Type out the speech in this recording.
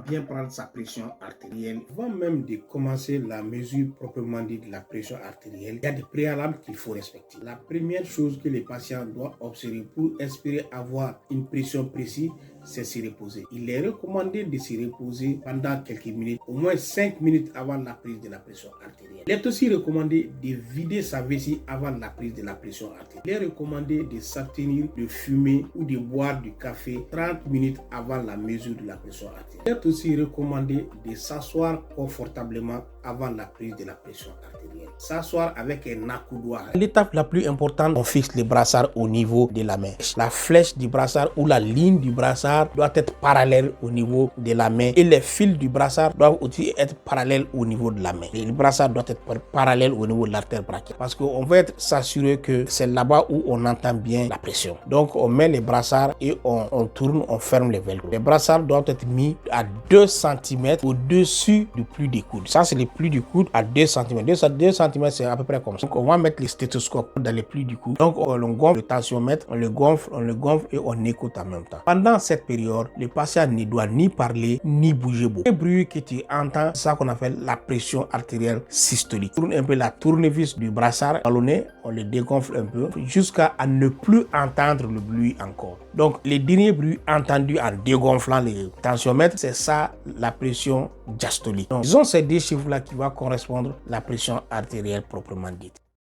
bien prendre sa pression artérielle. Avant même de commencer la mesure proprement dite de la pression artérielle, il y a des préalables qu'il faut respecter. La première chose que les patients doivent observer pour espérer avoir une pression précise, c'est se reposer. Il est recommandé de se reposer pendant quelques minutes, au moins 5 minutes avant la prise de la pression artérielle. Il est aussi recommandé de vider sa vessie avant la prise de la pression artérielle. Il est recommandé de s'abstenir de fumer ou de boire du café 30 minutes avant la mesure de la pression artérielle. Il est aussi recommandé de s'asseoir confortablement avant la prise de la pression artérielle. S'asseoir avec un accoudoir. L'étape la plus importante, on fixe le brassard au niveau de la main. La flèche du brassard ou la ligne du brassard doit être parallèle au niveau de la main et les fils du brassard doivent aussi être parallèles au niveau de la main. Et le brassard doit être parallèle au niveau de l'artère brachiale parce qu'on veut s'assurer que c'est là-bas où on entend bien la pression. Donc on met les brassards et on tourne, on ferme les velcro. Les brassards doivent être mis à 2 cm au-dessus du pli du coude. Ça c'est le pli du coude à 2 cm. 2 cm c'est à peu près comme ça. Donc on va mettre le stéthoscope dans les plis du coude. Donc on gonfle le tensiomètre, on le gonfle et on écoute en même temps. Pendant cette période, le patient ne doit ni parler ni bouger beaucoup. Le bruit que tu entends, c'est ça qu'on appelle la pression artérielle systolique. On tourne un peu la tournevis du brassard ballonné, on le dégonfle un peu jusqu'à ne plus entendre le bruit encore. Donc les derniers bruits entendus en dégonflant les tensiomètres, c'est ça la pression diastolique. Donc, disons ces deux chiffres-là qui vont correspondre à la pression artérielle proprement dite.